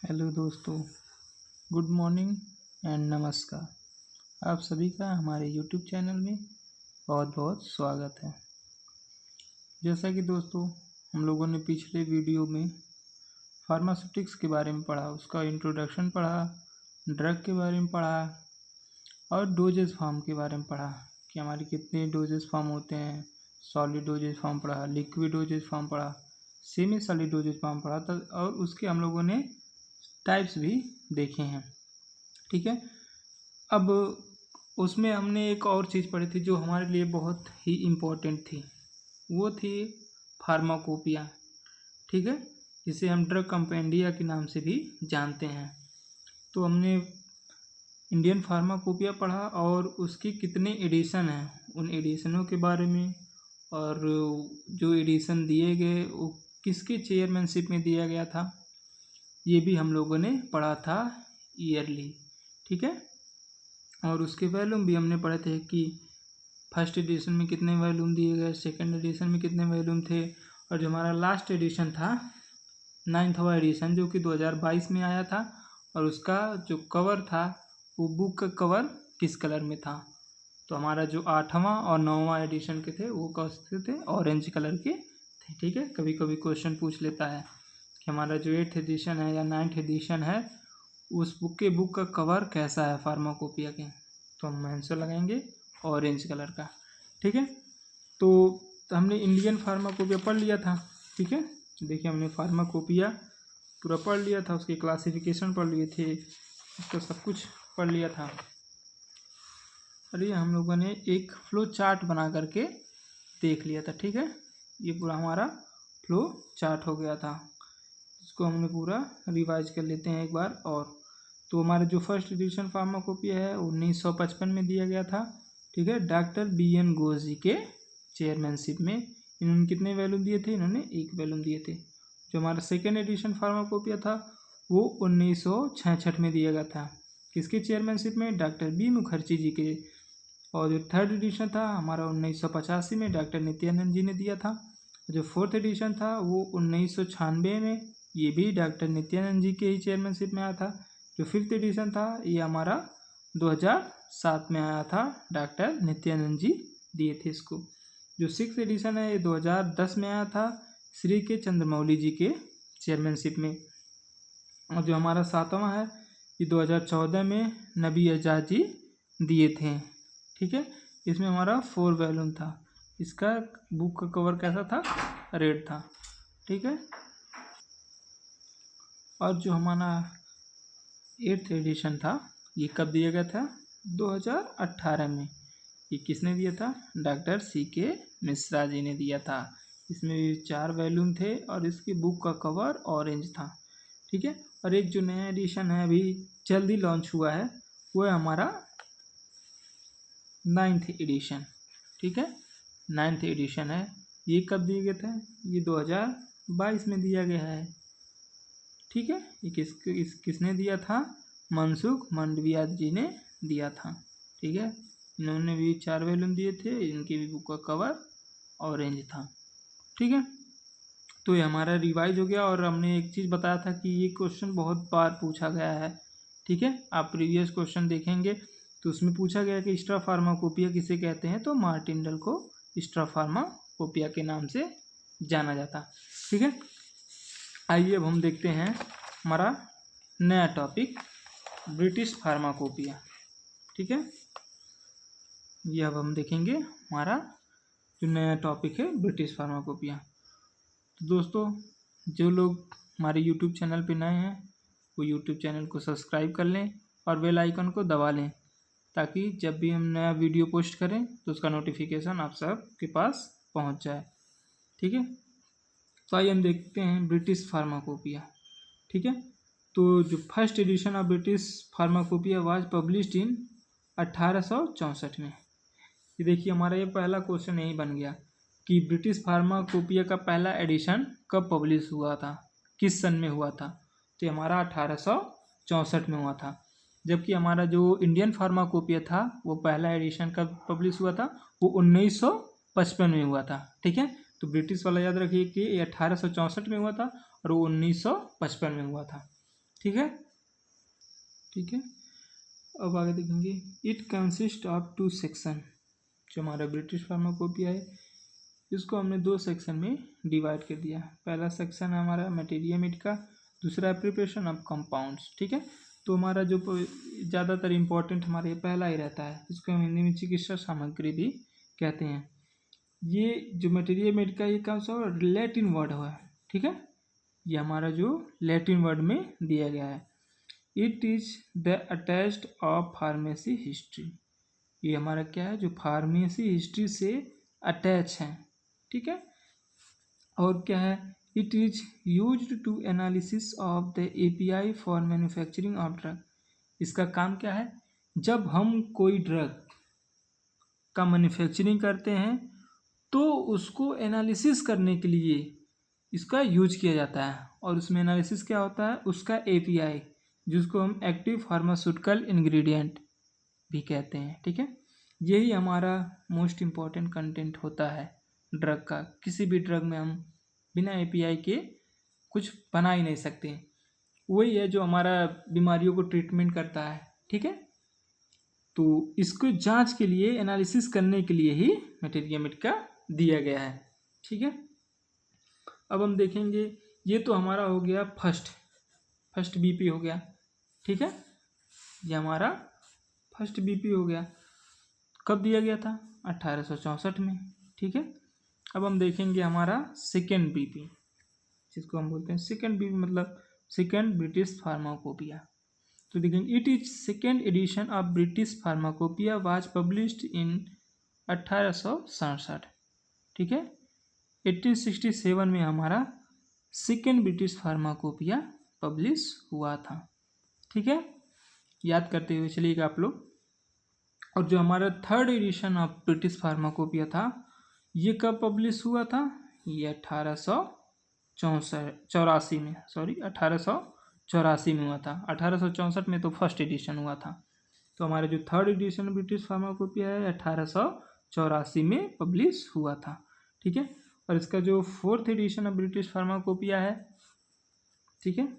Hello दोस्तों, good morning and नमस्कार। आप सभी का हमारे यूट्यूब चैनल में बहुत बहुत स्वागत है। जैसा कि दोस्तों हम लोगों ने पिछले वीडियो में फार्मास्यूटिक्स के बारे में पढ़ा, उसका इंट्रोडक्शन पढ़ा, ड्रग के बारे में पढ़ा और डोजेज फॉर्म के बारे में पढ़ा कि हमारे कितने डोजेज फॉर्म होते हैं। सॉलिड डोजेज फॉर्म पढ़ा, लिक्विड डोजेज फॉर्म पढ़ा, सेमी सॉलिड डोजेज फॉर्म पढ़ा था और उसके हम लोगों ने टाइप्स भी देखे हैं। ठीक है, अब उसमें हमने एक और चीज़ पढ़ी थी जो हमारे लिए बहुत ही इम्पोर्टेंट थी, वो थी फार्माकोपिया। ठीक है, जिसे हम ड्रग कंपेंडिया के नाम से भी जानते हैं। तो हमने इंडियन फार्माकोपिया पढ़ा और उसकी कितने एडिशन हैं, उन एडिशनों के बारे में, और जो एडिशन दिए गए वो किसके चेयरमैनशिप में दिया गया था, ये भी हम लोगों ने पढ़ा था ईयरली। ठीक है, और उसके वॉल्यूम भी हमने पढ़े थे कि फर्स्ट एडिशन में कितने वॉल्यूम दिए गए, सेकंड एडिशन में कितने वॉल्यूम थे, और जो हमारा लास्ट एडिशन था 9वां एडिशन जो कि 2022 में आया था, और उसका जो कवर था वो बुक का कवर किस कलर में था। तो हमारा जो 8वां और 9वां एडिशन के थे वो कौन थे, ऑरेंज कलर के थे। ठीक है, कभी कभी क्वेश्चन पूछ लेता है कि हमारा जो 8th एडिशन है या 9th एडिशन है उस बुक का कवर कैसा है फार्माकोपिया के, तो हम आंसर लगाएंगे ऑरेंज कलर का। ठीक है, तो हमने इंडियन फार्माकोपिया पढ़ लिया था। ठीक है, देखिए हमने फार्माकोपिया पूरा पढ़ लिया था, उसके क्लासिफिकेशन पढ़ लिए थे, उसका सब कुछ पढ़ लिया था। अरे हम लोगों ने एक फ्लो चार्ट बना करके देख लिया था। ठीक है, ये पूरा हमारा फ्लो चार्ट हो गया था, इसको हमने पूरा रिवाइज कर लेते हैं एक बार और। तो हमारा जो फर्स्ट एडिशन फार्माकोपिया है 1955 में दिया गया था। ठीक है, डॉक्टर BN घोष जी के चेयरमैनशिप में। इन्होंने कितने वॉल्यूम दिए थे, इन्होंने 1 वॉल्यूम दिए थे। जो हमारा सेकेंड एडिशन फार्माकोपिया था वो 1966 में दिया गया था, किसके चेयरमैनशिप में, डॉक्टर B मुखर्जी जी के। और जो थर्ड एडिशन था हमारा 1985 में डॉक्टर नित्यानंद जी ने दिया था। जो फोर्थ एडिशन था वो 1996 में, ये भी डॉक्टर नित्यानंद जी के ही चेयरमैनशिप में आया था। जो फिफ्थ एडिशन था ये हमारा 2007 में आया था, डॉक्टर नित्यानंद जी दिए थे इसको। जो सिक्स एडिशन है ये 2010 में आया था, श्री के चंद्रमौली जी के चेयरमैनशिप में। और जो हमारा 7वां है ये 2014 में नबी आज़ाद जी दिए थे। ठीक है, इसमें हमारा 4 वॉल्यूम था, इसका बुक का कवर कैसा था, रेड था। ठीक है, और जो हमारा 8th एडिशन था ये कब दिया गया था, 2018 में। ये किसने दिया था, डॉक्टर CK मिश्रा जी ने दिया था। इसमें भी 4 वॉल्यूम थे और इसकी बुक का कवर ऑरेंज था। ठीक है, और एक जो नया एडिशन है अभी जल्दी लॉन्च हुआ है वो है हमारा 9th एडिशन। ठीक है, 9th एडिशन है, ये कब दिया गया था, ये 2022 में दिया गया है। ठीक है, ये किसने दिया था, मनसुख मंडविया जी ने दिया था। ठीक है, इन्होंने भी 4 वॉल्यूम दिए थे, इनकी भी बुक का कवर ऑरेंज था। ठीक है, तो ये हमारा रिवाइज हो गया। और हमने एक चीज़ बताया था कि ये क्वेश्चन बहुत बार पूछा गया है। ठीक है, आप प्रीवियस क्वेश्चन देखेंगे तो उसमें पूछा गया कि स्ट्रा फार्माकोपिया किसे कहते हैं, तो मार्टिनडल को स्ट्रा फार्माकोपिया के नाम से जाना जाता। ठीक है, आइए अब हम देखते हैं हमारा नया टॉपिक ब्रिटिश फार्माकोपिया। ठीक है, ये अब हम देखेंगे हमारा जो नया टॉपिक है ब्रिटिश फार्माकोपिया। तो दोस्तों जो लोग हमारे यूट्यूब चैनल पे नए हैं वो यूट्यूब चैनल को सब्सक्राइब कर लें और बेल आइकन को दबा लें, ताकि जब भी हम नया वीडियो पोस्ट करें तो उसका नोटिफिकेशन आप सबके पास पहुंच जाए। ठीक है, तो आइए हम देखते हैं ब्रिटिश फार्माकोपिया। ठीक है, तो जो first edition of British pharmacopoeia was published in 1864 में। ये देखिए हमारा ये पहला क्वेश्चन यही बन गया कि ब्रिटिश फार्माकोपिया का पहला एडिशन कब पब्लिश हुआ था, किस सन में हुआ था। तो ये हमारा 1864 में हुआ था। जबकि हमारा जो इंडियन फार्माकोपिया था वो पहला एडिशन कब पब्लिश हुआ था, वो 1955 में हुआ था। ठीक है, तो ब्रिटिश वाला याद रखिए कि ये 1864 में हुआ था और वो 1955 में हुआ था। ठीक है, ठीक है। अब आगे देखेंगे, इट कंसिस्ट ऑफ 2 सेक्शन। जो हमारा ब्रिटिश फार्माकोपिया है इसको हमने 2 सेक्शन में डिवाइड कर दिया। पहला सेक्शन है हमारा मटेरियल का, दूसरा प्रिपरेशन ऑफ कंपाउंड्स। ठीक है, तो हमारा जो ज़्यादातर इम्पोर्टेंट हमारे पहला ही रहता है, इसको हम हिंदी में चिकित्सा सामग्री भी कहते हैं। ये जो मटेरियल का ये कौन सा लैटिन वर्ड है, ठीक है, ये हमारा जो लैटिन वर्ड में दिया गया है। It is the attached of pharmacy history. ये हमारा क्या है, जो फार्मेसी हिस्ट्री से अटैच है। ठीक है, और क्या है, it is used to analysis of the API for manufacturing of drug. इसका काम क्या है, जब हम कोई ड्रग का मैन्युफैक्चरिंग करते हैं तो उसको एनालिसिस करने के लिए इसका यूज किया जाता है। और उसमें एनालिसिस क्या होता है, उसका एपीआई, जिसको हम एक्टिव फार्मास्यूटिकल इंग्रेडिएंट भी कहते हैं। ठीक है, यही हमारा मोस्ट इम्पॉर्टेंट कंटेंट होता है ड्रग का। किसी भी ड्रग में हम बिना एपीआई के कुछ बना ही नहीं सकते। वही है जो हमारा बीमारियों को ट्रीटमेंट करता है। ठीक है, तो इसको जांच के लिए, एनालिसिस करने के लिए ही मटेरियल का दिया गया है। ठीक है, अब हम देखेंगे, ये तो हमारा हो गया फर्स्ट बीपी हो गया। ठीक है, ये हमारा फर्स्ट बीपी हो गया। कब दिया गया था, 1864 में। ठीक है, अब हम देखेंगे हमारा सेकेंड बीपी, जिसको हम बोलते हैं सेकेंड बीपी, मतलब सेकेंड ब्रिटिश फार्माकोपिया। तो देखेंगे, it is second edition of British pharmacopoeia was published in 1867। ठीक है, 1867 में हमारा सेकेंड ब्रिटिश फार्माकोपिया पब्लिश हुआ था। ठीक है, याद करते हुए चलिएगा आप लोग। और जो हमारा third edition of British pharmacopoeia था, ये कब पब्लिश हुआ था, ये 1884 में, 1884 में हुआ था। 1864 में तो फर्स्ट एडिशन हुआ था। तो हमारा जो थर्ड एडिशन ब्रिटिश फार्माकोपिया है 1884 में पब्लिश हुआ था। ठीक है, और इसका जो fourth edition of British pharmacopoeia है, ठीक है,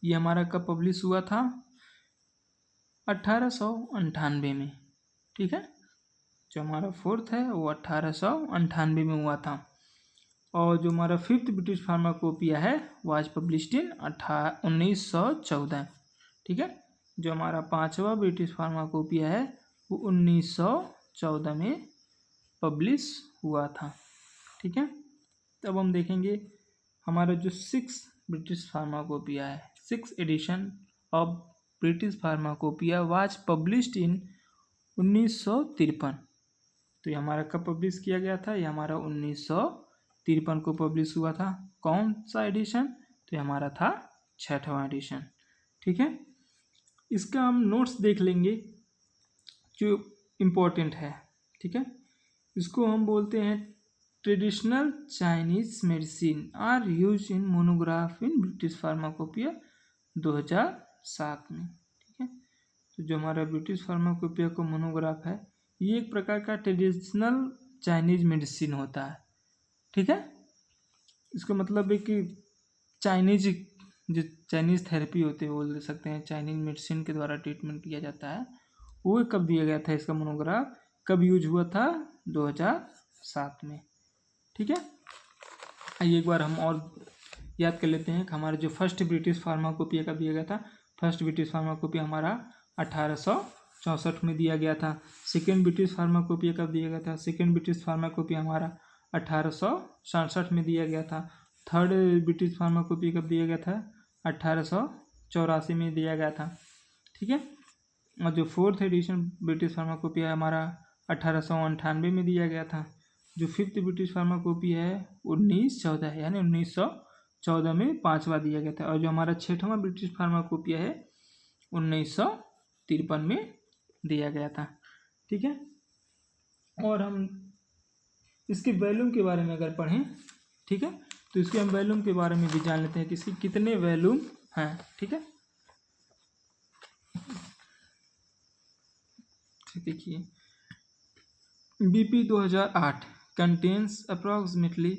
ये हमारा कब पब्लिश हुआ था, 1898 में। ठीक है, जो हमारा फोर्थ है वो 1898 में हुआ था। और जो हमारा फिफ्थ ब्रिटिश फार्माकोपिया है वो आज पब्लिश्ड इन 1914। ठीक है, जो हमारा पांचवा ब्रिटिश फार्माकोपिया है वो 1914 में पब्लिश हुआ था। ठीक है, तब हम देखेंगे हमारा जो सिक्स ब्रिटिश फार्माकोपिया है, six edition of British pharmacopoeia was published in 1953। तो ये हमारा कब पब्लिश किया गया था, ये हमारा 1953 को पब्लिश हुआ था। कौन सा एडिशन, तो ये हमारा था 6वां एडिशन। ठीक है, इसका हम नोट्स देख लेंगे जो इम्पोर्टेंट है। ठीक है, इसको हम बोलते हैं traditional Chinese medicine are use in monograph in British pharmacopoeia 2007 में। ठीक है, तो जो हमारा ब्रिटिश फार्माकोपिया का मोनोग्राफ है, ये एक प्रकार का ट्रेडिशनल चाइनीज मेडिसिन होता है। ठीक है, इसका मतलब है कि जो चाइनीज थेरेपी होते हैं, बोल सकते हैं चाइनीज मेडिसिन के द्वारा ट्रीटमेंट किया जाता है। वो कब दिया गया था, इसका मोनोग्राफ कब यूज हुआ था, 2007 में। ठीक है, आइए एक बार हम और याद कर लेते हैं कि हमारा जो फर्स्ट ब्रिटिश फार्माकोपिया कब दिया गया था। फर्स्ट ब्रिटिश फार्माकोपिया हमारा 1864 में दिया गया था। सेकेंड ब्रिटिश फार्माकोपिया कब दिया गया था, सेकेंड ब्रिटिश फार्माकोपिया हमारा 1867 में दिया गया था। थर्ड ब्रिटिश फार्माकोपिया कब दिया गया था, 1884 में दिया गया था। ठीक है, और जो फोर्थ एडिशन ब्रिटिश फार्माकोपिया हमारा 1898 में दिया गया था। जो फिफ्थ ब्रिटिश फार्माकोपिया है 1914 है, यानी 1914 में पांचवा दिया गया था। और जो हमारा छठवां ब्रिटिश फार्माकोपिया है 1953 में दिया गया था। ठीक है, और हम इसके वॉल्यूम के बारे में अगर पढ़ें, ठीक है, तो इसके हम वॉल्यूम के बारे में भी जान लेते हैं कि इसकी कितने वॉल्यूम हैं। ठीक है, देखिए BP 2008 contains approximately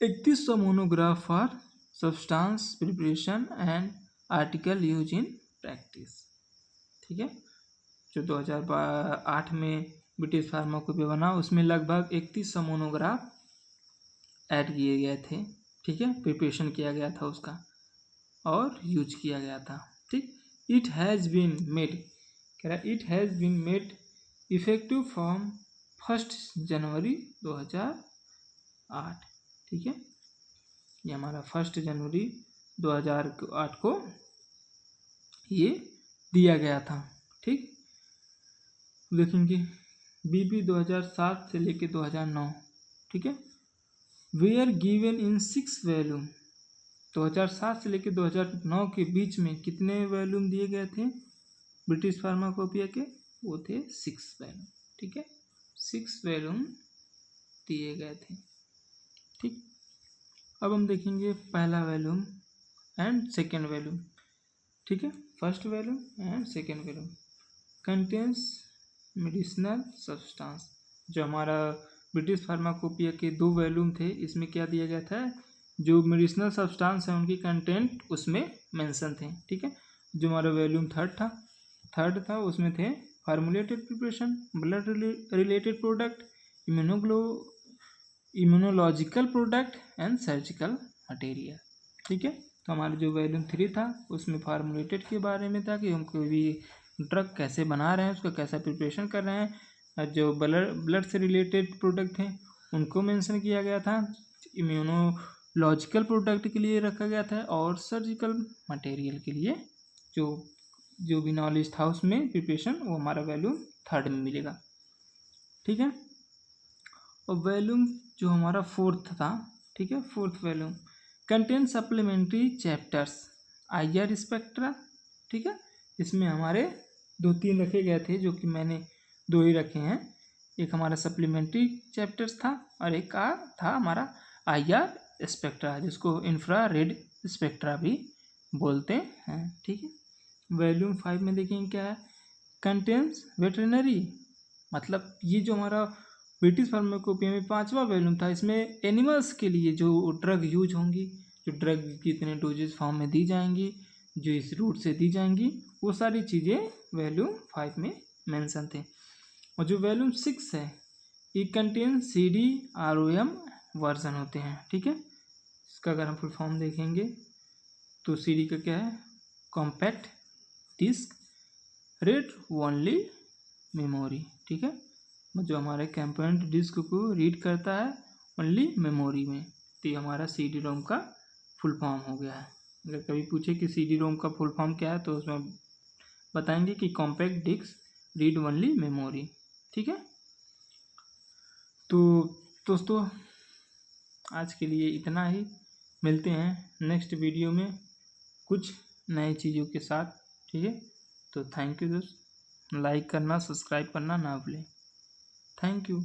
3100 monograph for substance preparation and article use in practice. ठीक है, जो 2008 में ब्रिटिश फार्माकोपिया बना उसमें लगभग 3100 मोनोग्राफ ऐड किए गए थे। ठीक है, प्रिपरेशन किया गया था उसका और यूज किया गया था। ठीक, इट हैज़ बीन मेड, कह रहा it has been made effective from 1 January 2008। ठीक है, ये हमारा 1 जनवरी 2008 को ये दिया गया था। ठीक, देखेंगे बीपी 2007 से लेके 2009। ठीक है, वे आर गिवन इन 6 वॉल्यूम। 2007 से लेके 2009 के बीच में कितने वॉल्यूम दिए गए थे ब्रिटिश फार्माकोपिया के? वो थे 6 वॉल्यूम। ठीक है, 6 वॉल्यूम दिए गए थे। ठीक, अब हम देखेंगे पहला वॉल्यूम एंड सेकेंड वॉल्यूम। ठीक है, first volume and second volume contains medicinal substance. जो हमारा ब्रिटिश फार्माकोपिया के 2 वॉल्यूम थे, इसमें क्या दिया गया था? जो मेडिसिनल सब्सटेंस है उनकी कंटेंट उसमें मेंशन थे। ठीक है, जो हमारा वॉल्यूम थर्ड था उसमें थे formulated preparation, blood related product, immunological product and surgical material. ठीक है, तो हमारा जो वॉल्यूम 3 था उसमें फार्मुलेटेड के बारे में था कि हम कोई भी ड्रग कैसे बना रहे हैं, उसका कैसा प्रिपरेशन कर रहे हैं। और जो ब्लड से रिलेटेड प्रोडक्ट हैं उनको मेंशन किया गया था। इम्यूनोलॉजिकल प्रोडक्ट के लिए रखा गया था और सर्जिकल मटेरियल के लिए जो भी नॉलेज था उसमें प्रिपरेशन, वो हमारा वॉल्यूम 3 में मिलेगा। ठीक है, और वॉल्यूम जो हमारा 4th था, ठीक है, 4th volume contain supplementary chapters IR spectra. ठीक है, इसमें हमारे 2-3 रखे गए थे, जो कि मैंने 2 ही रखे हैं। एक हमारा सप्लीमेंट्री चैप्टर्स था और एक का था हमारा IR स्पेक्ट्रा, जिसको इंफ्रारेड स्पेक्ट्रा भी बोलते हैं। ठीक है, वॉल्यूम 5 में देखेंगे क्या है? कंटेन्स वेटरनरी, मतलब ये जो हमारा ब्रिटिश फार्माकोपिया में 5वां वॉल्यूम था, इसमें एनिमल्स के लिए जो ड्रग यूज होंगी, जो ड्रग कितने डोजेज फॉर्म में दी जाएंगी, जो इस रूट से दी जाएंगी, वो सारी चीज़ें वॉल्यूम 5 में मेंशन थे। और जो वॉल्यूम 6 है ये कंटेन CD-ROM वर्जन होते हैं। ठीक है, इसका अगर हम फुल फॉर्म देखेंगे तो CD का क्या है? Compact disc read only memory. ठीक है, जो हमारे कंपोनेंट डिस्क को रीड करता है ओनली मेमोरी में, तो ये हमारा CD-ROM का फुल फॉर्म हो गया है। अगर कभी पूछे कि CD-ROM का फुल फॉर्म क्या है तो उसमें बताएंगे कि compact disc read only memory. ठीक है, तो दोस्तों आज के लिए इतना ही। मिलते हैं नेक्स्ट वीडियो में कुछ नए चीज़ों के साथ। ठीक है, तो थैंक यू दोस्त, लाइक करना, सब्सक्राइब करना ना भूलें। Thank you.